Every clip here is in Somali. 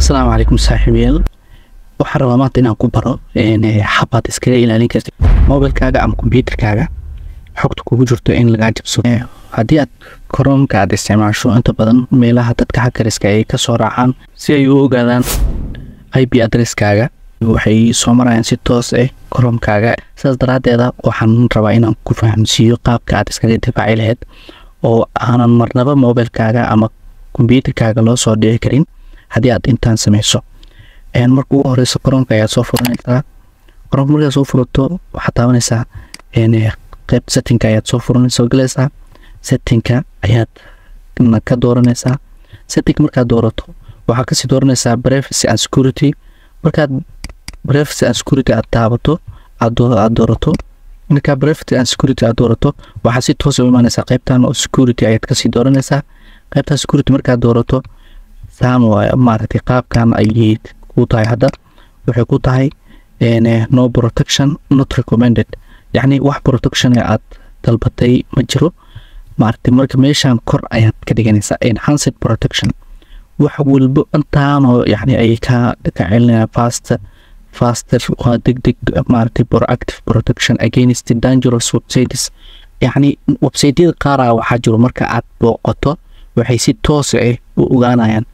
السلام عليكم صاحبيال waxaan rabaa maanta inaan ku baro xabaad iskaga ilaalin kartid mobilkaaga ama computerkaaga xogta kugu jirto in laga jabsado haddii aad Chrome-ka aad isticmaasho inta badan meelaha dadka hackerska ay ka soo raacaan si ay u ogaadaan IP addresskaaga waxay soo marayaan si toos ah Chrome-kaaga sidaas daraadeed waxaan rabaa inaan ku fahamsiiyo qaabka aad iskaga difaaci lahayd oo aanan marnaba mobilkaaga ama computerkaaga loo soo dhici karin haddii aad intaan samayso markuu horeyso Chrome-ka ayaa soo furanaysaa Chrome markaa soo furato waxaad taabanaysaa qaybta setting-ka ayaad soo furanaysaa galaysaa setting-ka ayaad ka dooranaysaa setting markaad doorato waxaad kasii dooranaysaa privacy and security markaad privacy and security aad taabato aad doorato markaa privacy and security aad doorato waxaad si toos u imaanaysaa qaybtan oo security ayaad kasii dooranaysaa qaybta security markaad doorato maaragtay qaabkan ay ku tahay hadda waxay ku tahay no protection not recommended yani wax protection aad dalbatay ma jiro maaragtay marka meeshan kor ayaad ka dhiganaysaa enhanced protection wax walba intaano yani ay ka celinayaan faster waa degdeg maaragtay proactive protection against dangerous websites yani website-yada qaar waxaa jiro marka aad booqato waxay si toos ah u ogaanayaan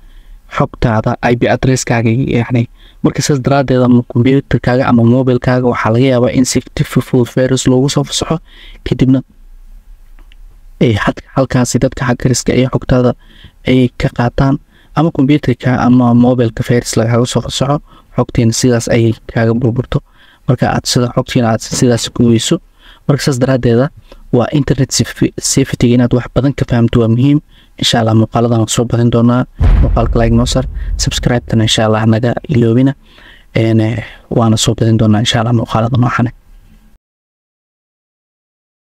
xogtaada IP addresskaaga yani marka sidaas daraadeed ama computerkaaga ama mobilkaaga waxaa laga yaabaa in si difficult virus loogu soo fasaxo kadibna halkaasi dadka hackerska ay xogtaada ay ka qaataan ama computerka ama mobilka virus lagaga soo fasaxo xogtiina sidaas ay kaaga burburto marka aad sida xogtiina aad sidaas ku weyso marka sidaas daraadeed waa internet safety inaad wax badan ka fahamto waa muhiim insha Allah muuqaaladan soo badin doonaa muuqaalka like noo sar subscribe tan insha Allah naga iloobina waana soo badin doonaa insha Allah muuqaaladan waxaan